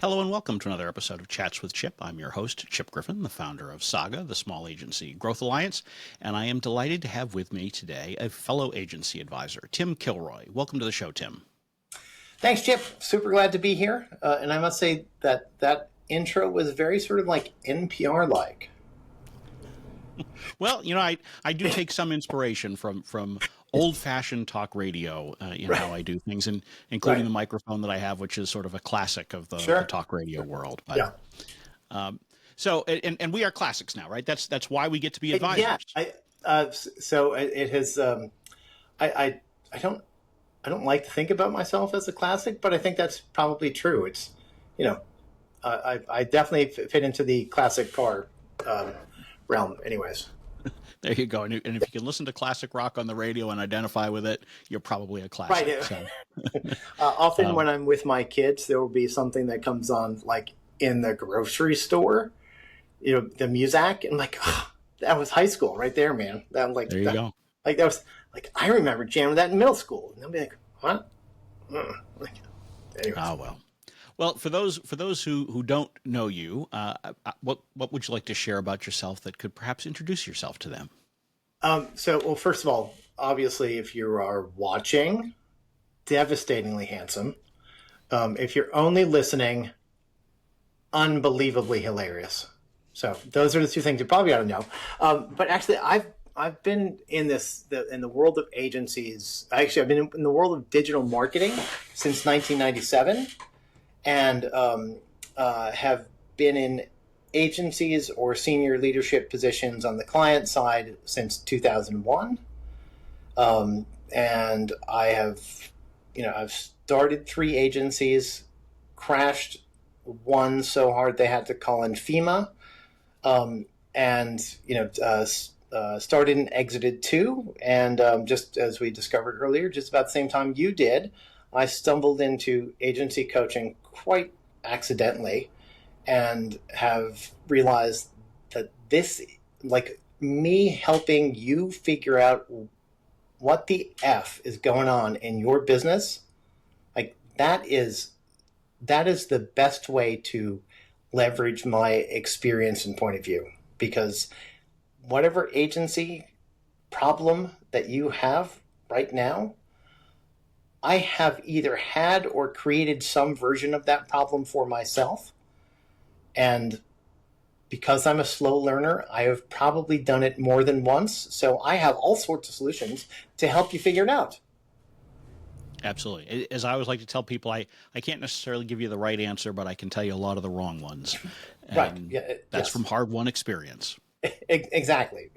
Hello and welcome to another episode of Chats with Chip. I'm your host, Chip Griffin, the founder of Saga, the small agency growth alliance, and I am delighted to have with me today a fellow agency advisor, Tim Kilroy. Welcome to the show, Tim. Thanks, Chip. Super glad to be here. And I must say that intro was very sort of like NPR-like. Well, I do take some inspiration from old-fashioned talk radio in how I do things, and including the microphone that I have, which is sort of a classic of the talk radio world. But, so we are classics now, right? That's why we get to be advisors. Yeah. So it has. I don't like to think about myself as a classic, but I think that's probably true. It's, I definitely fit into the classic car realm, anyways. There you go. And if you can listen to classic rock on the radio and identify with it, you're probably a classic. Right. So. Often when I'm with my kids, there will be something that comes on, like in the grocery store, the music, and I'm like, oh, that was high school right there, man. That like there you go. Like that was like I remember jamming that in middle school, and they'll be like, what? Anyways. Oh well. Well, for those who don't know you, what would you like to share about yourself that could perhaps introduce yourself to them? Well, first of all, obviously, if you are watching, devastatingly handsome. If you're only listening, unbelievably hilarious. So those are the two things you probably ought to know. But actually, I've been in the world of agencies. Actually, I've been in the world of digital marketing since 1997. And have been in agencies or senior leadership positions on the client side since 2001. And I have, I've started 3 agencies, crashed one so hard they had to call in FEMA, started and exited 2. And just as we discovered earlier, just about the same time you did, I stumbled into agency coaching quite accidentally and have realized that this, like me helping you figure out what the F is going on in your business, like that is the best way to leverage my experience and point of view, because whatever agency problem that you have right now, I have either had or created some version of that problem for myself. And because I'm a slow learner, I have probably done it more than once. So I have all sorts of solutions to help you figure it out. Absolutely. As I always like to tell people, I can't necessarily give you the right answer, but I can tell you a lot of the wrong ones. And right. Yeah, that's from hard-won experience. Exactly.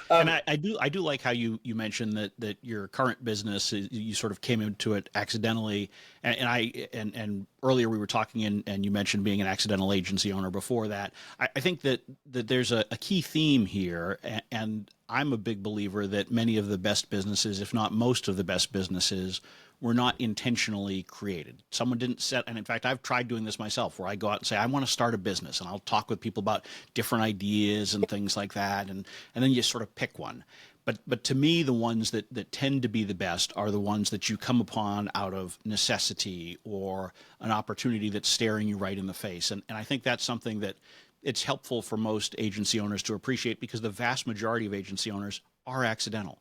And I do like how you mentioned that your current business you sort of came into it accidentally, and earlier we were talking and you mentioned being an accidental agency owner before that. I think that there's a key theme here, and I'm a big believer that many of the best businesses, if not most of the best businesses, were not intentionally created. Someone didn't set, and in fact, I've tried doing this myself, where I go out and say, I want to start a business, and I'll talk with people about different ideas and things like that, and then you sort of pick one. But to me, the ones that tend to be the best are the ones that you come upon out of necessity or an opportunity that's staring you right in the face. And I think that's something that it's helpful for most agency owners to appreciate, because the vast majority of agency owners are accidental.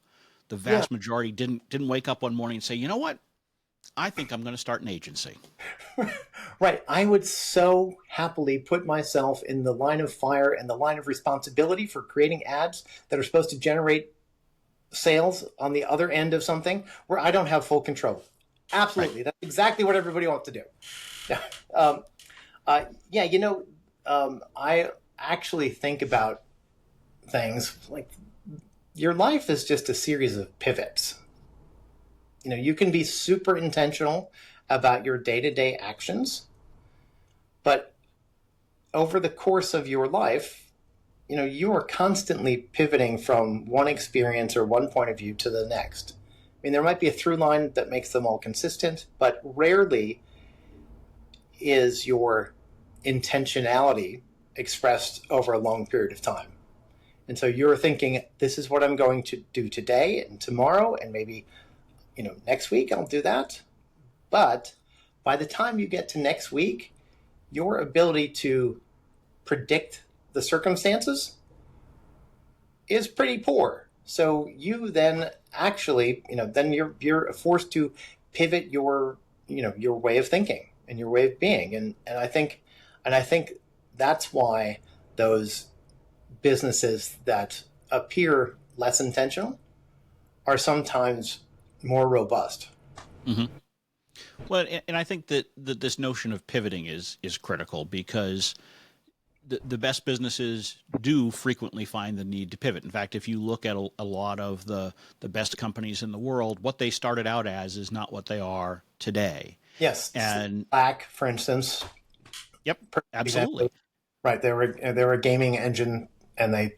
The vast majority didn't wake up one morning and say, you know what? I think I'm going to start an agency. Right. I would so happily put myself in the line of fire and the line of responsibility for creating ads that are supposed to generate sales on the other end of something where I don't have full control. Absolutely. Right. That's exactly what everybody wants to do. I actually think about things like your life is just a series of pivots. You can be super intentional about your day-to-day actions, but over the course of your life, you are constantly pivoting from one experience or one point of view to the next. I mean, there might be a through line that makes them all consistent, but rarely is your intentionality expressed over a long period of time. And so you're thinking, this is what I'm going to do today and tomorrow, and maybe next week I'll do that. But by the time you get to next week, your ability to predict the circumstances is pretty poor. So you then actually, then you're forced to pivot your way of thinking and your way of being. And I think that's why those businesses that appear less intentional are sometimes more robust. Hmm. Well, and I think that this notion of pivoting is critical because the best businesses do frequently find the need to pivot. In fact, if you look at a lot of the best companies in the world, what they started out as is not what they are today. Yes, And Slack, for instance, yep, perfect example. absolutely. Right, they were a gaming engine, and they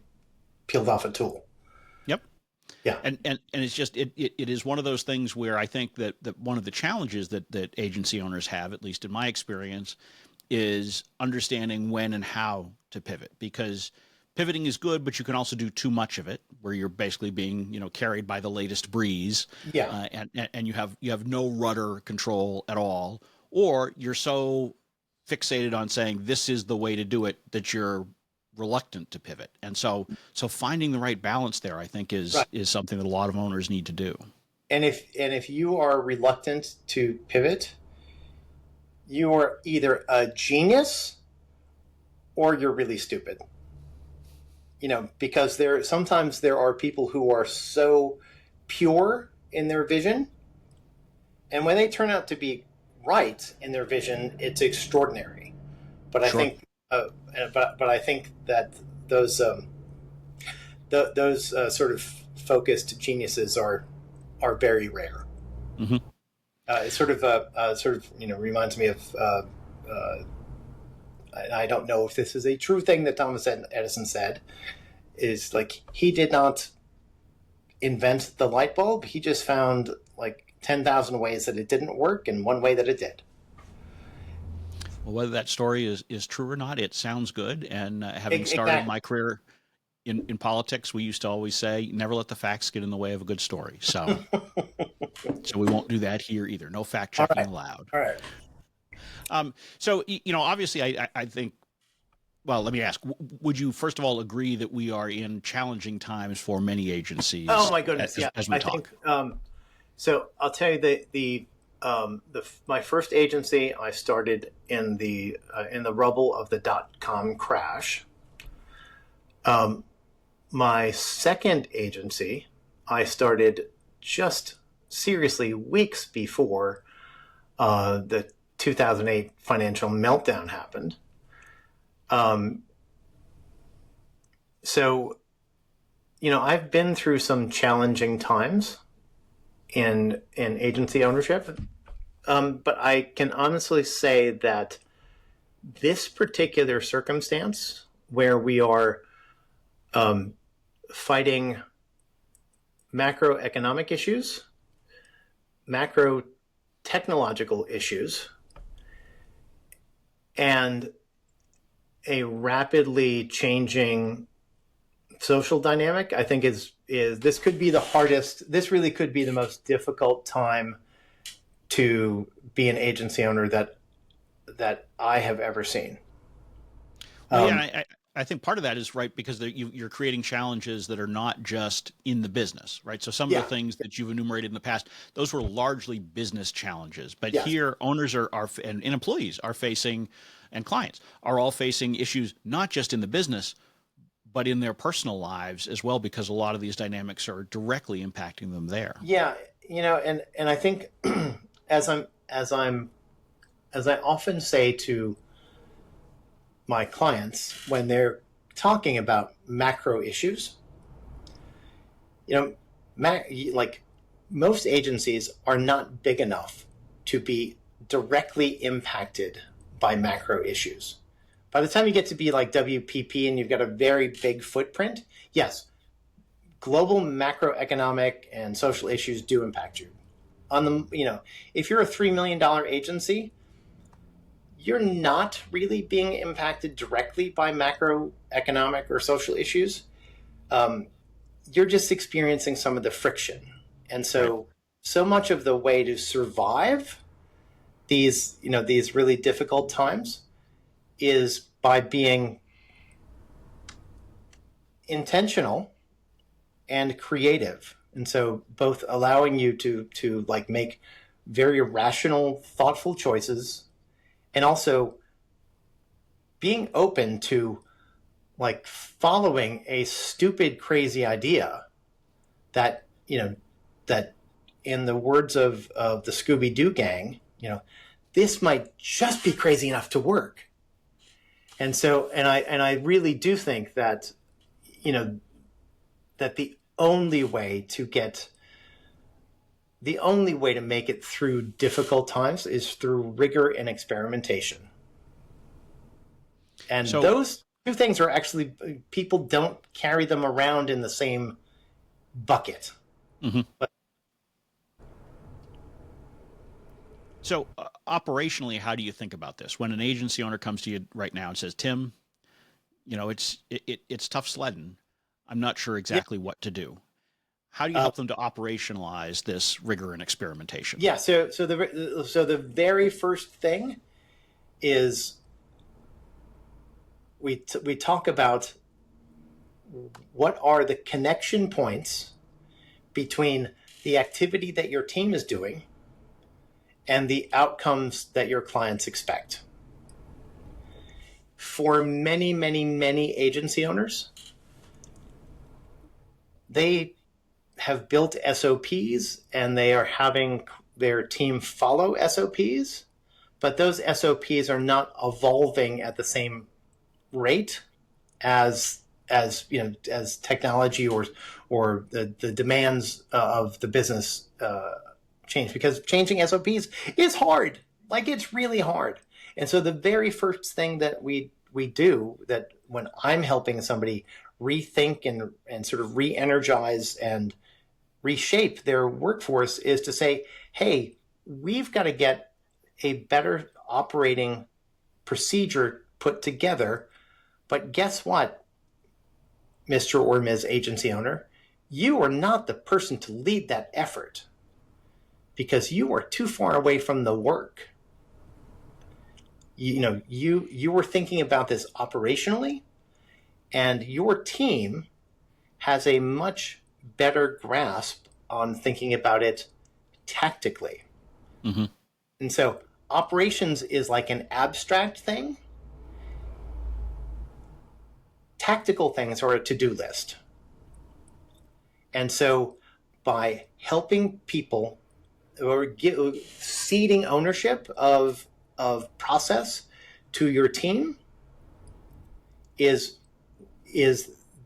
peeled off a tool. Yep. Yeah, And it's just it is one of those things where I think that one of the challenges that agency owners have, at least in my experience, is understanding when and how to pivot, because pivoting is good, but you can also do too much of it where you're basically being carried by the latest breeze, yeah, and you have no rudder control at all, or you're so fixated on saying this is the way to do it that you're reluctant to pivot. And so finding the right balance there, I think, is right. is something that a lot of owners need to do. And if you are reluctant to pivot, you are either a genius or you're really stupid. Because sometimes there are people who are so pure in their vision, and when they turn out to be right in their vision, it's extraordinary. But I Sure. think, but I think that those sort of focused geniuses are very rare. Hmm. It sort of reminds me of. I don't know if this is a true thing that Thomas Edison said. Is like he did not invent the light bulb. He just found like 10,000 ways that it didn't work and one way that it did. Well, whether that story is true or not, it sounds good. And having started Exactly. my career in politics, we used to always say, never let the facts get in the way of a good story. So we won't do that here either. No fact All checking right. allowed. All right. So obviously, I think. Well, let me ask: would you first of all agree that we are in challenging times for many Oh agencies my goodness. Yeah. as we I think. talk? So I'll tell you my first agency I started in the rubble of the .com crash. My second agency I started just seriously weeks before the 2008 financial meltdown happened. Um, so, I've been through some challenging times in agency ownership, but I can honestly say that this particular circumstance, where we are fighting macroeconomic issues, macro technological issues, and a rapidly changing social dynamic, I think is this could be the hardest. This really could be the most difficult time to be an agency owner that I have ever seen. Well, yeah, Um, I think part of that is right because you're creating challenges that are not just in the business, right? So some of the yeah, things that you've enumerated in the past, those were largely business challenges. But yes, here, owners and employees are facing, and clients are all facing issues not just in the business, but in their personal lives as well, because a lot of these dynamics are directly impacting them there. yeah, and I think as I often say to my clients when they're talking about macro issues, you know, like most agencies are not big enough to be directly impacted by macro issues. By the time you get to be like WPP and you've got a very big footprint, yes, global macroeconomic and social issues do impact you. If you're a $3 million agency, you're not really being impacted directly by macroeconomic or social issues. Um, you're just experiencing some of the friction. And Right. so much of the way to survive these really difficult times is by being intentional and creative. And so both allowing you to like make very rational, thoughtful choices, and also being open to like following a stupid, crazy idea that, that in the words of the Scooby-Doo gang, this might just be crazy enough to work. And so, and I really do think that, that the only way to make it through difficult times is through rigor and experimentation. And so, those two things are actually, people don't carry them around in the same bucket. Mm-hmm. So operationally, how do you think about this? When an agency owner comes to you right now and says, Tim, it's tough sledding. I'm not sure exactly what to do. How do you help them to operationalize this rigor and experimentation? Yeah. So the very first thing is we talk about what are the connection points between the activity that your team is doing and the outcomes that your clients expect. For many, many, many agency owners, they have built SOPs and they are having their team follow SOPs, but those SOPs are not evolving at the same rate as technology or the demands of the business change, because changing SOPs is hard. Like, it's really hard. And so the very first thing that we do, that when I'm helping somebody rethink and sort of re-energize and reshape their workforce, is to say, hey, we've got to get a better operating procedure put together. But guess what, Mr. or Ms. Agency Owner? You are not the person to lead that effort because you are too far away from the work. You were thinking about this operationally, and your team has a much better grasp on thinking about it tactically. Mm-hmm. And so operations is like an abstract thing. Tactical things are a to-do list. And so by helping people or ceding ownership of process to your team is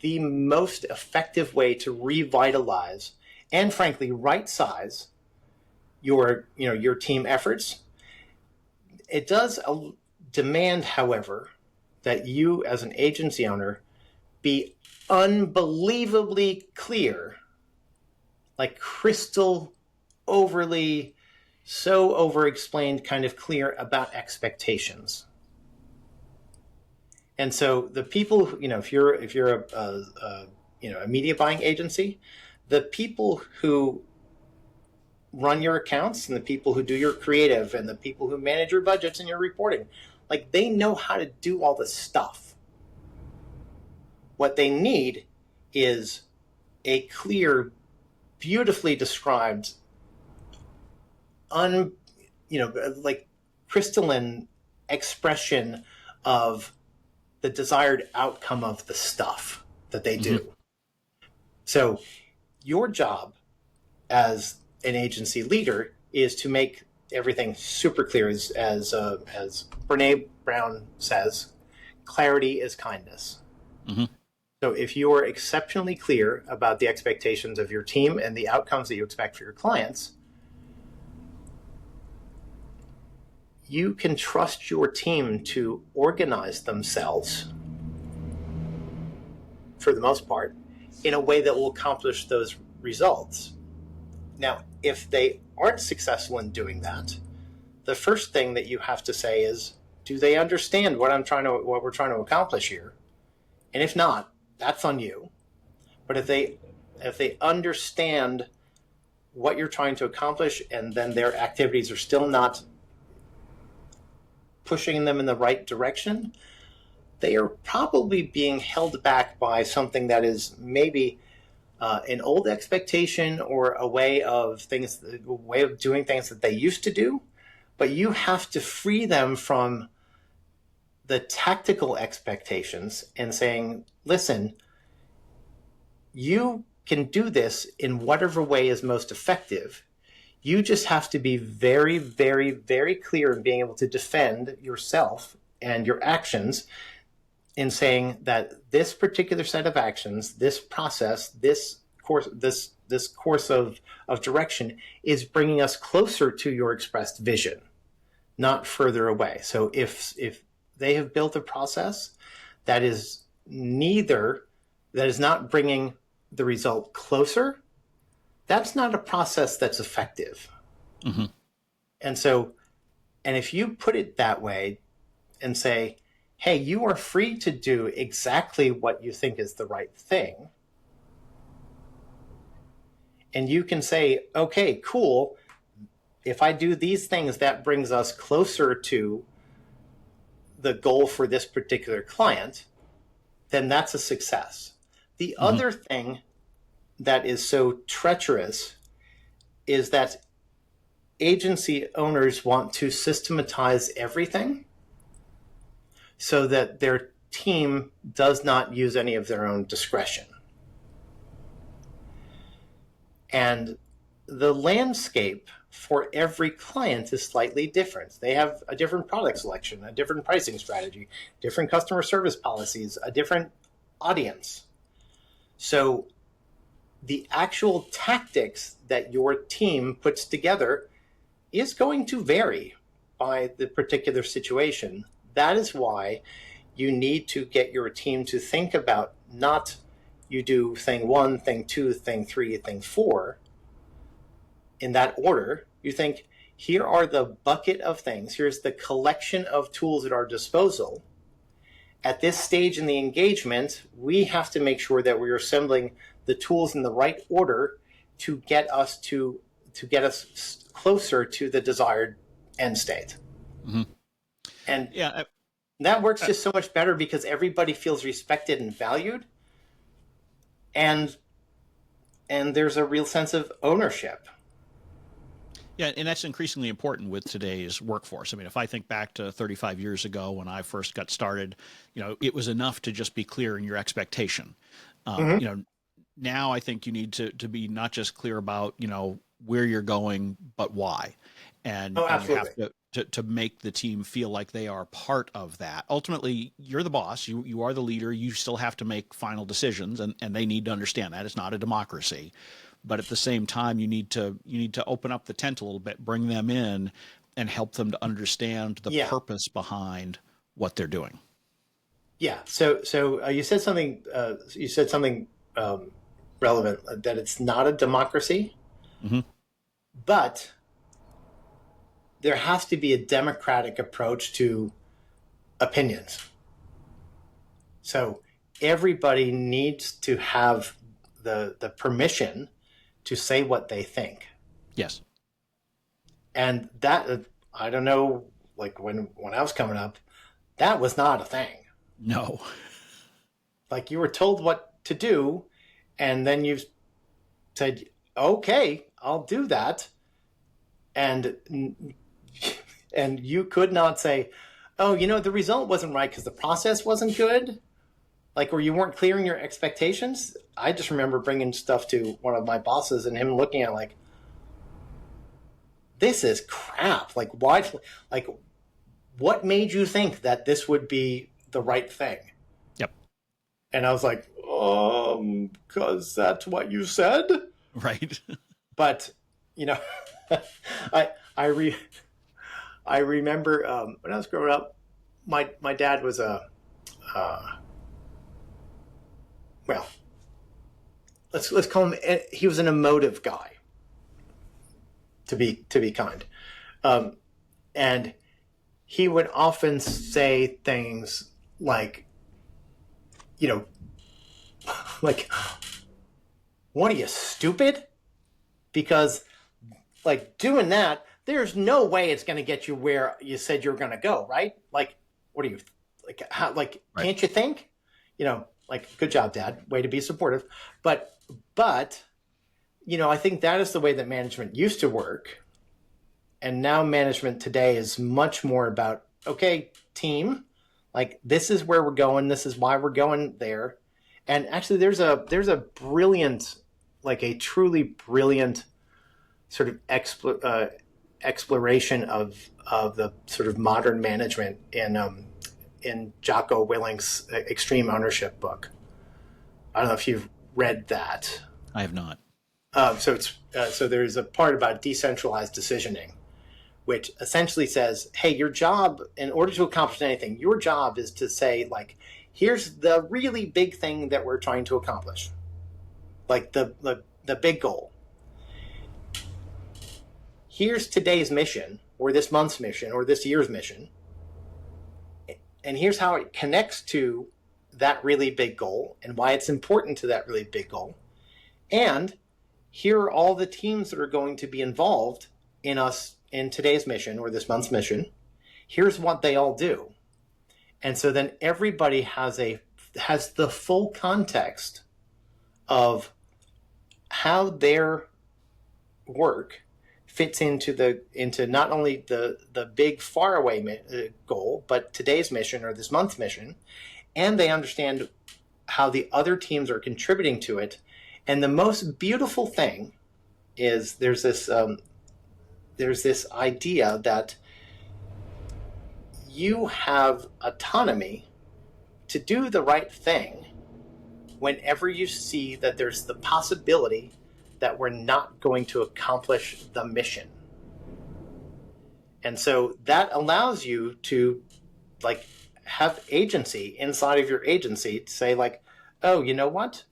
the most effective way to revitalize and, frankly, right-size your team efforts. It does demand, however, that you as an agency owner be unbelievably clear, like crystal overly, so over-explained kind of clear about expectations. And so the people, if you're a media buying agency, the people who run your accounts and the people who do your creative and the people who manage your budgets and your reporting, like, they know how to do all this stuff. What they need is a clear, beautifully described, like crystalline expression of the desired outcome of the stuff that they do. Mm-hmm. So your job as an agency leader is to make everything super clear. As Brene Brown says, clarity is kindness. Mm-hmm. So if you are exceptionally clear about the expectations of your team and the outcomes that you expect for your clients, you can trust your team to organize themselves, for the most part, in a way that will accomplish those results. Now, if they aren't successful in doing that, the first thing that you have to say is, do they understand what we're trying to accomplish here? And if not, that's on you. But if they understand what you're trying to accomplish, and then their activities are still not pushing them in the right direction, they are probably being held back by something that is maybe an old expectation or a way of doing things that they used to do. But you have to free them from the tactical expectations and saying, listen, you can do this in whatever way is most effective. You just have to be very, very, very clear in being able to defend yourself and your actions in saying that this particular set of actions, this process, this course of direction is bringing us closer to your expressed vision, not further away. So if they have built a process that is not bringing the result closer, that's not a process that's effective. Mm-hmm. And if you put it that way and say, hey, you are free to do exactly what you think is the right thing. And you can say, okay, cool. If I do these things, that brings us closer to the goal for this particular client, then that's a success. The other thing that is so treacherous is that agency owners want to systematize everything so that their team does not use any of their own discretion. And the landscape for every client is slightly different. They have a different product selection, a different pricing strategy, different customer service policies, a different audience. So the actual tactics that your team puts together is going to vary by the particular situation. That is why you need to get your team to think about not you do thing 1, thing 2, thing 3, thing 4 in that order. You think, here are the bucket of things. Here's the collection of tools at our disposal. At this stage in the engagement, we have to make sure that we're assembling the tools in the right order to get us closer to the desired end state. Mm-hmm. And that works just so much better because everybody feels respected and valued. And there's a real sense of ownership. Yeah, and that's increasingly important with today's workforce. I mean, if I think back to 35 years ago when I first got started, it was enough to just be clear in your expectation. Now I think you need to be not just clear about, where you're going, but why. And, and you have to make the team feel like they are part of that. Ultimately, you're the boss. You are the leader. You still have to make final decisions, and they need to understand that. It's not a democracy. But at the same time, you need to open up the tent a little bit, bring them in, and help them to understand the purpose behind what they're doing. Yeah. So you said something. Relevant, that it's not a democracy, but there has to be a democratic approach to opinions. So everybody needs to have the permission to say what they think. Yes. And that, I don't know, like when I was coming up, that was not a thing. No. Like you were told what to do, and then you said, okay, I'll do that. And you could not say, oh, the result wasn't right because the process wasn't good. Like, or you weren't clearing your expectations. I just remember bringing stuff to one of my bosses and him looking at like, this is crap. Like, why? Like, what made you think that this would be the right thing? Yep. And I was like, because that's what you said. Right. But, I remember when I was growing up, my dad was let's call him, he was an emotive guy, to be kind. And he would often say things like, like, what are you, stupid? Because like doing that, there's no way it's going to get you where you said you're going to go, right? Like, what are you, like, how, like, Right. can't you think? Like, good job, Dad. Way to be supportive. But, I think that is the way that management used to work. And now management today is much more about, okay, team, like, this is where we're going. This is why we're going there. And actually, there's a brilliant, like a truly brilliant sort of exploration of the sort of modern management in Jocko Willink's Extreme Ownership book. I don't know if you've read that. I have not. So there's a part about decentralized decisioning, which essentially says, hey, your job, in order to accomplish anything, your job is to say, like, here's the really big thing that we're trying to accomplish, like the big goal. Here's today's mission, or this month's mission, or this year's mission, and here's how it connects to that really big goal and why it's important to that really big goal. And here are all the teams that are going to be involved in today's mission or this month's mission. Here's what they all do. And so then everybody has the full context of how their work fits into not only the big faraway goal, but today's mission or this month's mission, and they understand how the other teams are contributing to it. And the most beautiful thing is there's this idea that you have autonomy to do the right thing whenever you see that there's the possibility that we're not going to accomplish the mission. And so that allows you to, like, have agency inside of your agency to say, like, oh, you know what?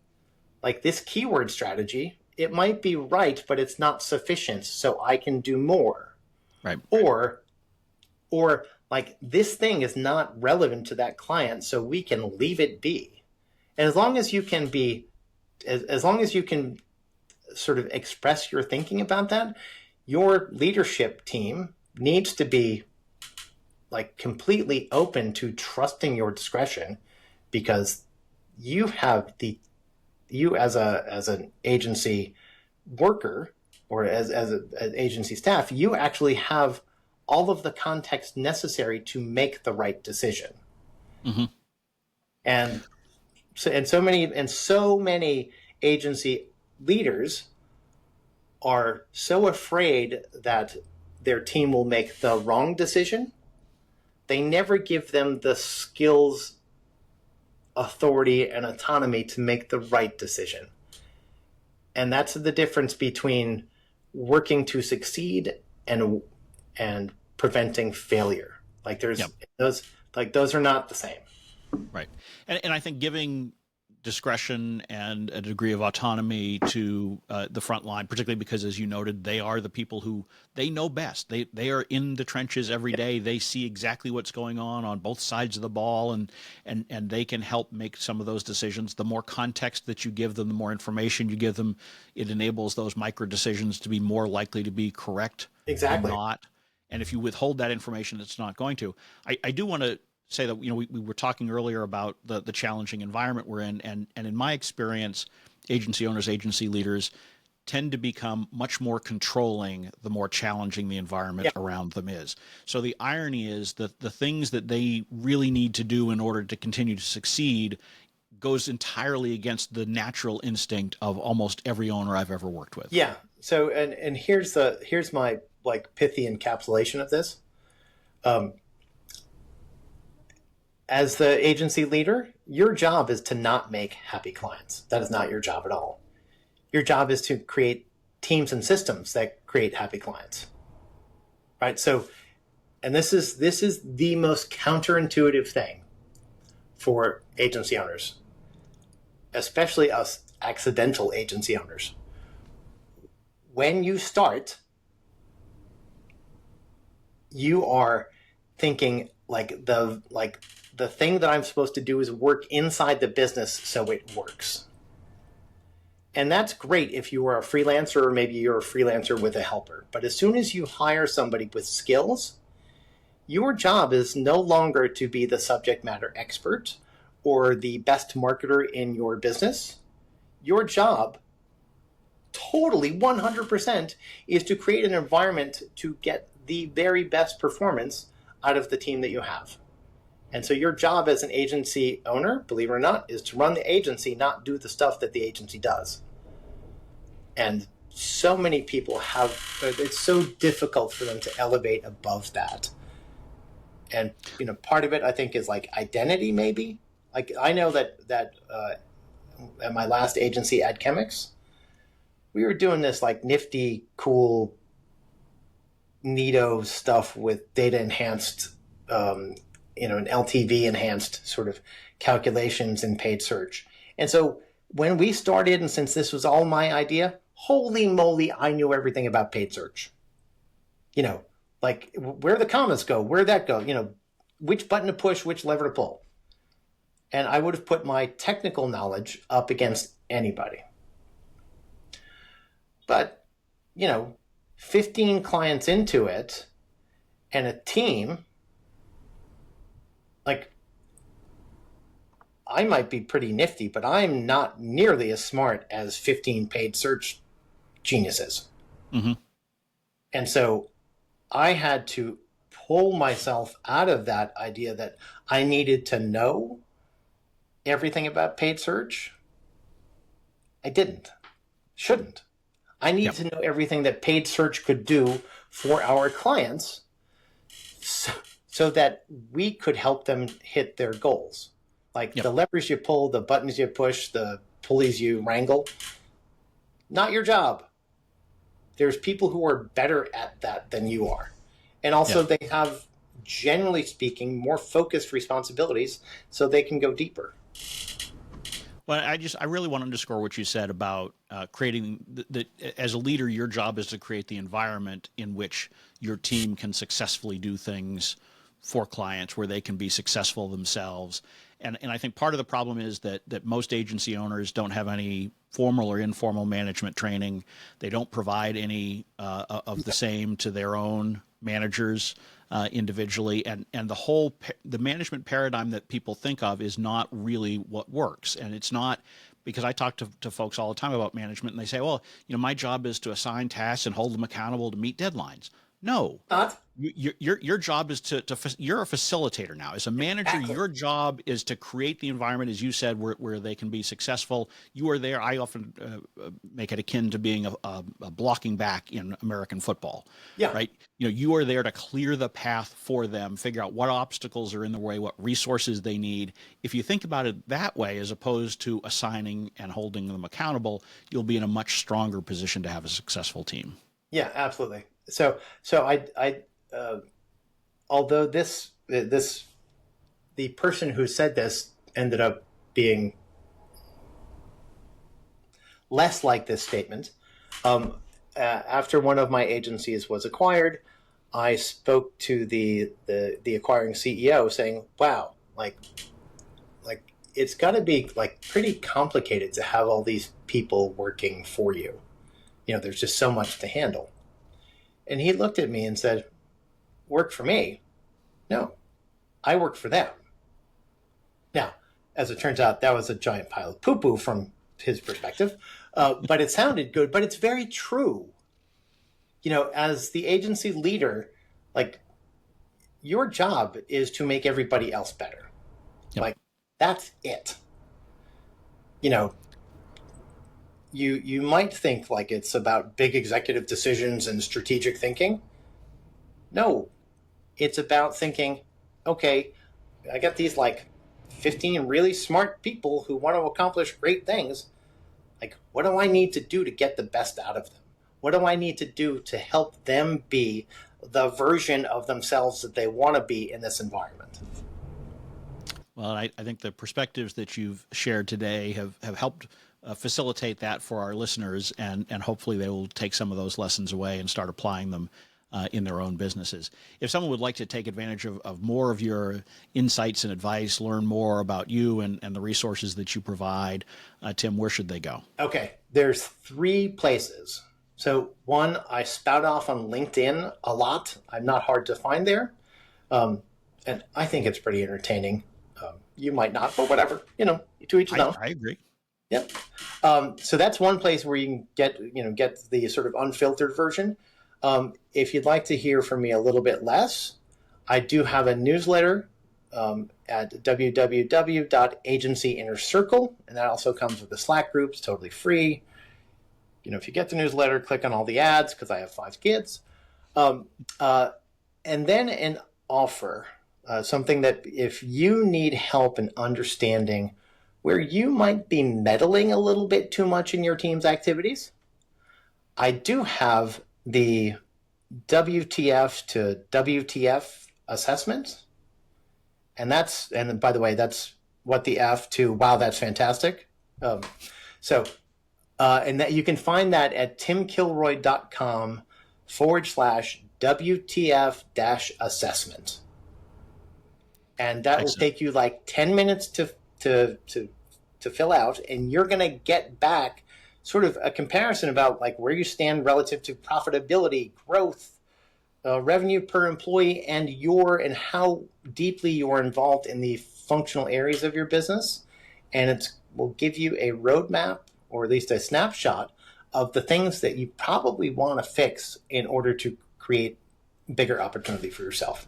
Like, this keyword strategy, it might be right, but it's not sufficient, so I can do more. Right. Or like, this thing is not relevant to that client, so we can leave it be. And as long as you can sort of express your thinking about that, your leadership team needs to be, like, completely open to trusting your discretion, because you as an agency worker or as an agency staff, you actually have all of the context necessary to make the right decision. Mm-hmm. And so many agency leaders are so afraid that their team will make the wrong decision. They never give them the skills, authority, and autonomy to make the right decision. And that's the difference between working to succeed and preventing failure. Like, those are not the same. Right. And I think giving discretion and a degree of autonomy to the front line, particularly because, as you noted, they are the people who they know best. They are in the trenches every day. They see exactly what's going on both sides of the ball, and they can help make some of those decisions. The more context that you give them, the more information you give them, it enables those micro decisions to be more likely to be correct. Exactly. Or not. And if you withhold that information, it's not going to. I do want to say that, we were talking earlier about the challenging environment we're in, and in my experience, agency owners, agency leaders tend to become much more controlling the more challenging the environment around them is. So the irony is that the things that they really need to do in order to continue to succeed goes entirely against the natural instinct of almost every owner I've ever worked with. Yeah. So and here's my, like, pithy encapsulation of this. As the agency leader, your job is to not make happy clients. That is not your job at all. Your job is to create teams and systems that create happy clients. Right? So, and this is the most counterintuitive thing for agency owners, especially us accidental agency owners. When you start, you are thinking, like, the thing that I'm supposed to do is work inside the business so it works. And that's great if you are a freelancer or maybe you're a freelancer with a helper. But as soon as you hire somebody with skills, your job is no longer to be the subject matter expert or the best marketer in your business. Your job, totally 100%, is to create an environment to get the very best performance out of the team that you have. And so your job as an agency owner, believe it or not, is to run the agency, not do the stuff that the agency does. And so many people it's so difficult for them to elevate above that. And, part of it, I think, is like identity, maybe. Like, I know that at my last agency, AdChemics, we were doing this like nifty, cool, neato stuff with data enhanced, an LTV enhanced sort of calculations in paid search. And so when we started, and since this was all my idea, holy moly, I knew everything about paid search. Like where the commas go, where that go, which button to push, which lever to pull. And I would have put my technical knowledge up against anybody. But, 15 clients into it and a team, like, I might be pretty nifty, but I'm not nearly as smart as 15 paid search geniuses. Mm-hmm. And so I had to pull myself out of that idea that I needed to know everything about paid search. I didn't. Shouldn't. I need to know everything that paid search could do for our clients so that we could help them hit their goals. Like the levers you pull, the buttons you push, the pulleys you wrangle. Not your job. There's people who are better at that than you are. And also they have, generally speaking, more focused responsibilities so they can go deeper. Well, I really want to underscore what you said about creating as a leader, your job is to create the environment in which your team can successfully do things for clients where they can be successful themselves. And I think part of the problem is that most agency owners don't have any formal or informal management training. They don't provide any of the same to their own managers individually, and the management paradigm that people think of is not really what works. And it's not, because I talk to folks all the time about management, and they say, well, my job is to assign tasks and hold them accountable to meet deadlines. No, your job is you're a facilitator now. As a manager, your job is to create the environment, as you said, where they can be successful. You are there. I often make it akin to being a blocking back in American football. Yeah. Right. You are there to clear the path for them, figure out what obstacles are in the way, what resources they need. If you think about it that way, as opposed to assigning and holding them accountable, you'll be in a much stronger position to have a successful team. Yeah, absolutely. So I although the person who said this ended up being less like this statement. After one of my agencies was acquired, I spoke to the acquiring CEO saying, wow, like it's got to be like pretty complicated to have all these people working for you. There's just so much to handle. And he looked at me and said, work for me? No, I work for them. Now, as it turns out, that was a giant pile of poo-poo from his perspective, but it sounded good, but it's very true. As the agency leader, like, your job is to make everybody else better. Yep. Like, that's it. You might think like it's about big executive decisions and strategic thinking. No, it's about thinking, okay, I got these like 15 really smart people who want to accomplish great things. Like, what do I need to do to get the best out of them? What do I need to do to help them be the version of themselves that they want to be in this environment? Well, I think the perspectives that you've shared today have helped facilitate that for our listeners, and hopefully they will take some of those lessons away and start applying them in their own businesses. If someone would like to take advantage of more of your insights and advice, learn more about you and the resources that you provide, Tim, where should they go? Okay, there's 3 places. So one, I spout off on LinkedIn a lot. I'm not hard to find there. And I think it's pretty entertaining. You might not, but whatever, to each his own. I agree. Yep. So that's one place where you can get the sort of unfiltered version. If you'd like to hear from me a little bit less, I do have a newsletter at www.agencyinnercircle, and that also comes with the Slack group. It's totally free. If you get the newsletter, click on all the ads because I have 5 kids. And then an offer, something that if you need help in understanding where you might be meddling a little bit too much in your team's activities, I do have the WTF to WTF assessment. And by the way, that's what the F to wow, that's fantastic. And that you can find that at timkilroy.com/WTF-assessment. And that will take you like 10 minutes to fill out, and you're going to get back sort of a comparison about like where you stand relative to profitability, growth, revenue per employee, and how deeply you're involved in the functional areas of your business. And it will give you a roadmap, or at least a snapshot, of the things that you probably want to fix in order to create bigger opportunity for yourself.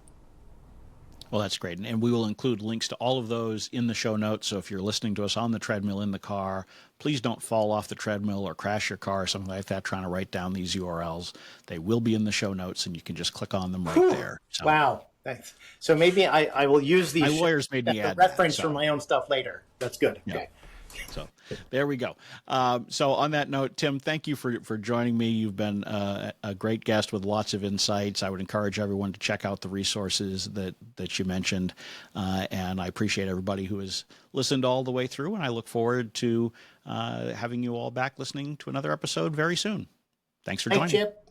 Well, that's great. And we will include links to all of those in the show notes. So if you're listening to us on the treadmill in the car, please don't fall off the treadmill or crash your car or something like that trying to write down these URLs. They will be in the show notes, and you can just click on them right there. So, wow. Thanks. So maybe I will use these. My lawyers made me add reference for my own stuff later. That's good. Yeah. Okay. So there we go. So on that note, Tim, thank you for joining me. You've been a great guest with lots of insights. I would encourage everyone to check out the resources that you mentioned. And I appreciate everybody who has listened all the way through. And I look forward to having you all back listening to another episode very soon. Thanks for joining. Chip.